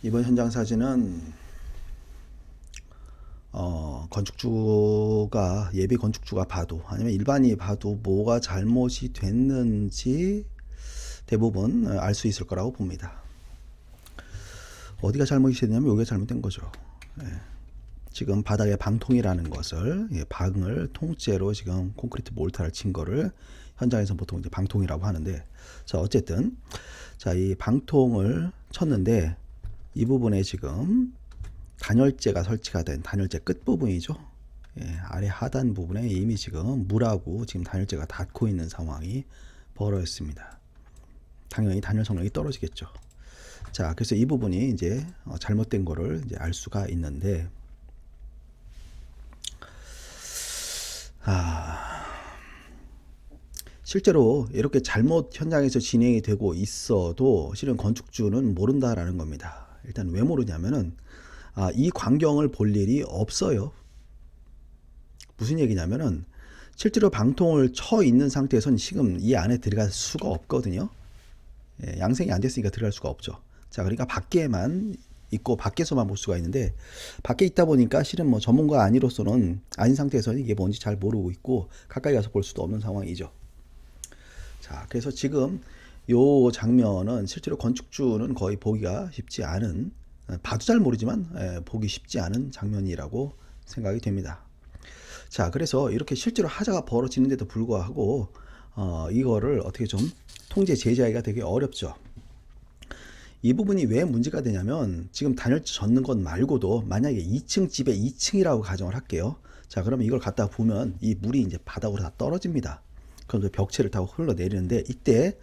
이번 현장 사진은 건축주가 예비 건축주가 봐도 아니면 일반인이 봐도 뭐가 잘못이 됐는지 대부분 알 수 있을 거라고 봅니다. 어디가 잘못이 됐냐면 여기가 잘못된 거죠. 지금 바닥에 방통이라는 것을 방을 통째로 지금 콘크리트 몰타를 친 거를 현장에서 보통 이제 방통이라고 하는데, 자 어쨌든 자 이 방통을 쳤는데 이 부분에 지금 단열재가 설치가 된 단열재 끝 부분이죠. 아래 하단 부분에 이미 지금 물하고 지금 단열재가 닿고 있는 상황이 벌어졌습니다. 당연히 단열 성능이 떨어지겠죠. 자, 그래서 이 부분이 이제 잘못된 거를 이제 알 수가 있는데, 실제로 이렇게 잘못 현장에서 진행이 되고 있어도 실은 건축주는 모른다라는 겁니다. 일단 왜 모르냐면은 이 광경을 볼 일이 없어요. 무슨 얘기냐면은 실제로 방통을 쳐 있는 상태에서는 지금 이 안에 들어갈 수가 없거든요. 양생이 안 됐으니까 들어갈 수가 없죠. 자, 그러니까 밖에만 있고 밖에서만 볼 수가 있는데, 밖에 있다 보니까 실은 뭐 전문가 아닌 상태에서는 이게 뭔지 잘 모르고 있고 가까이 가서 볼 수도 없는 상황이죠. 자, 그래서 지금 요 장면은 실제로 건축주는 거의 보기가 쉽지 않은, 봐도 잘 모르지만 보기 쉽지 않은 장면이라고 생각이 됩니다. 자, 그래서 이렇게 실제로 하자가 벌어지는데도 불구하고 이거를 어떻게 좀 통제 제재하기가 되게 어렵죠. 이 부분이 왜 문제가 되냐면, 지금 단열재 젓는 것 말고도 만약에 2층 집에 2층이라고 가정을 할게요. 자, 그러면 이걸 갖다 보면 이 물이 이제 바닥으로 다 떨어집니다. 그럼 벽체를 타고 흘러내리는데, 이때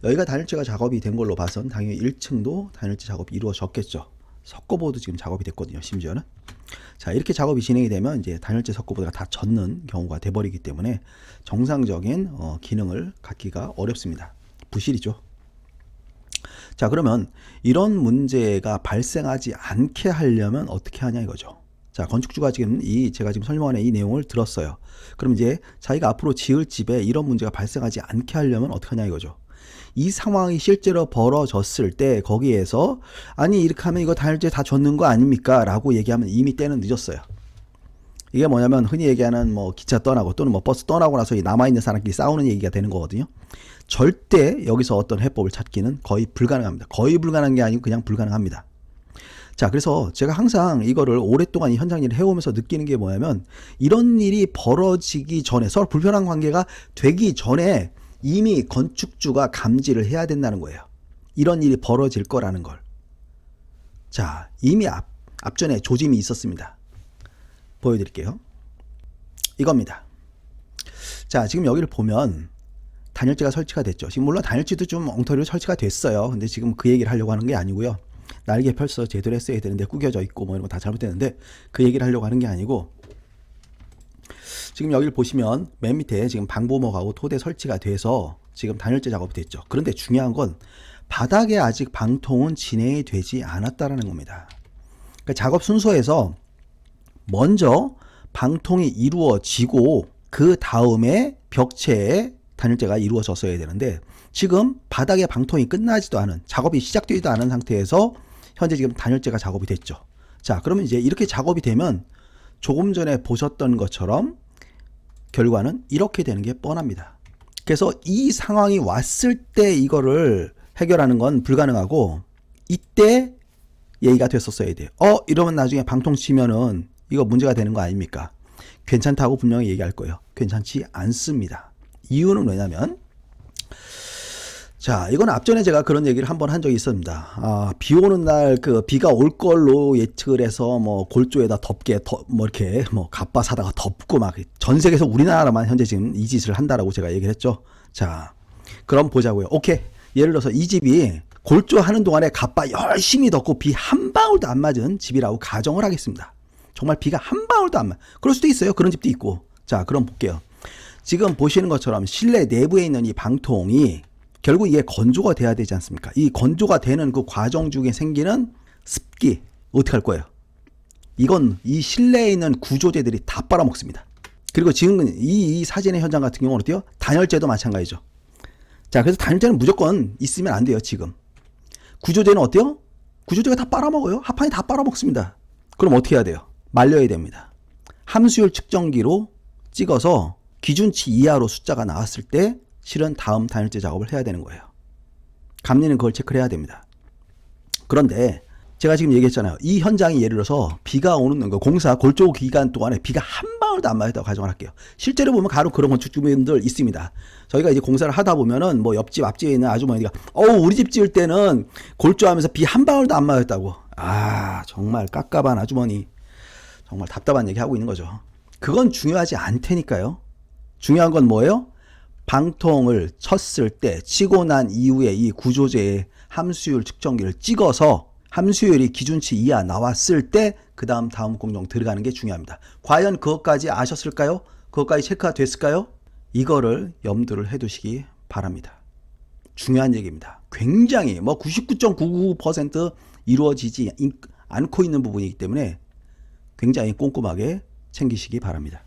여기가 단열재가 작업이 된 걸로 봐선 당연히 1층도 단열재 작업이 이루어졌겠죠. 석고보드 지금 작업이 됐거든요, 심지어는. 자, 이렇게 작업이 진행이 되면 이제 단열재 석고보드가 다 젖는 경우가 돼버리기 때문에 정상적인 기능을 갖기가 어렵습니다. 부실이죠. 자, 그러면 이런 문제가 발생하지 않게 하려면 어떻게 하냐 이거죠. 자, 건축주가 지금 제가 지금 설명하는 이 내용을 들었어요. 그럼 이제 자기가 앞으로 지을 집에 이런 문제가 발생하지 않게 하려면 어떻게 하냐 이거죠. 이 상황이 실제로 벌어졌을 때 거기에서 아니 이렇게 하면 이거 단열재 다 젖는 거 아닙니까? 라고 얘기하면 이미 때는 늦었어요. 이게 뭐냐면 흔히 얘기하는 뭐 기차 떠나고 또는 뭐 버스 떠나고 나서 남아있는 사람끼리 싸우는 얘기가 되는 거거든요. 절대 여기서 어떤 해법을 찾기는 거의 불가능합니다. 거의 불가능한 게 아니고 그냥 불가능합니다. 자, 그래서 제가 항상 이거를 오랫동안 이 현장 일을 해오면서 느끼는 게 뭐냐면, 이런 일이 벌어지기 전에, 서로 불편한 관계가 되기 전에 이미 건축주가 감지를 해야 된다는 거예요. 이런 일이 벌어질 거라는 걸. 자, 이미 앞전에 조짐이 있었습니다. 보여드릴게요. 이겁니다. 자, 지금 여기를 보면 단열재가 설치가 됐죠. 지금 물론 단열재도 좀 엉터리로 설치가 됐어요. 근데 지금 그 얘기를 하려고 하는 게 아니고요. 날개 펼쳐 제대로 했어야 되는데 구겨져 있고 뭐 이런 거 다 잘못됐는데 그 얘기를 하려고 하는 게 아니고, 지금 여기를 보시면 맨 밑에 지금 방보목하고 토대 설치가 돼서 지금 단열재 작업이 됐죠. 그런데 중요한 건 바닥에 아직 방통은 진행이 되지 않았다라는 겁니다. 그러니까 작업 순서에서 먼저 방통이 이루어지고 그 다음에 벽체에 단열재가 이루어졌어야 되는데, 지금 바닥에 방통이 끝나지도 않은, 작업이 시작되지도 않은 상태에서 현재 지금 단열재가 작업이 됐죠. 자, 그러면 이제 이렇게 작업이 되면 조금 전에 보셨던 것처럼 결과는 이렇게 되는 게 뻔합니다. 그래서 이 상황이 왔을 때 이거를 해결하는 건 불가능하고, 이때 얘기가 됐었어야 돼요. 이러면 나중에 방통 치면은 이거 문제가 되는 거 아닙니까? 괜찮다고 분명히 얘기할 거예요. 괜찮지 않습니다. 이유는 뭐냐면, 자, 이건 앞전에 제가 그런 얘기를 한번 한 적이 있습니다. 비 오는 날 비가 올 걸로 예측을 해서 뭐 골조에다 뭐 이렇게 뭐 갑바 사다가 덮고 막 전 세계에서 우리나라만 현재 지금 이 짓을 한다라고 제가 얘기를 했죠. 자, 그럼 보자고요. 오케이. 예를 들어서 이 집이 골조 하는 동안에 갑바 열심히 덮고 비 한 방울도 안 맞은 집이라고 가정을 하겠습니다. 정말 비가 한 방울도 안 맞. 그럴 수도 있어요. 그런 집도 있고. 자, 그럼 볼게요. 지금 보시는 것처럼 실내 내부에 있는 이 방통이 결국 이게 건조가 돼야 되지 않습니까? 이 건조가 되는 그 과정 중에 생기는 습기 어떻게 할 거예요? 이건 이 실내에 있는 구조제들이 다 빨아먹습니다. 그리고 지금 이 사진의 현장 같은 경우는 어때요? 단열재도 마찬가지죠. 자, 그래서 단열재는 무조건 있으면 안 돼요, 지금. 구조제는 어때요? 구조제가 다 빨아먹어요. 합판이 다 빨아먹습니다. 그럼 어떻게 해야 돼요? 말려야 됩니다. 함수율 측정기로 찍어서 기준치 이하로 숫자가 나왔을 때 실은 다음 단열재 작업을 해야 되는 거예요. 감리는 그걸 체크를 해야 됩니다. 그런데 제가 지금 얘기했잖아요. 이 현장이 예를 들어서 비가 오는 거, 공사 골조 기간 동안에 비가 한 방울도 안 맞았다고 가정을 할게요. 실제로 보면 간혹 그런 건축주민들 있습니다. 저희가 이제 공사를 하다 보면은 뭐 옆집 앞집에 있는 아주머니가 우리 집 지을 때는 골조하면서 비 한 방울도 안 맞았다고. 아, 정말 깝깝한 아주머니. 정말 답답한 얘기 하고 있는 거죠. 그건 중요하지 않다니까요. 중요한 건 뭐예요? 방통을 쳤을 때 치고 난 이후에 이 구조제의 함수율 측정기를 찍어서 함수율이 기준치 이하 나왔을 때 그 다음 공정 들어가는 게 중요합니다. 과연 그것까지 아셨을까요? 그것까지 체크가 됐을까요? 이거를 염두를 해두시기 바랍니다. 중요한 얘기입니다. 굉장히 99.999% 이루어지지 않고 있는 부분이기 때문에 굉장히 꼼꼼하게 챙기시기 바랍니다.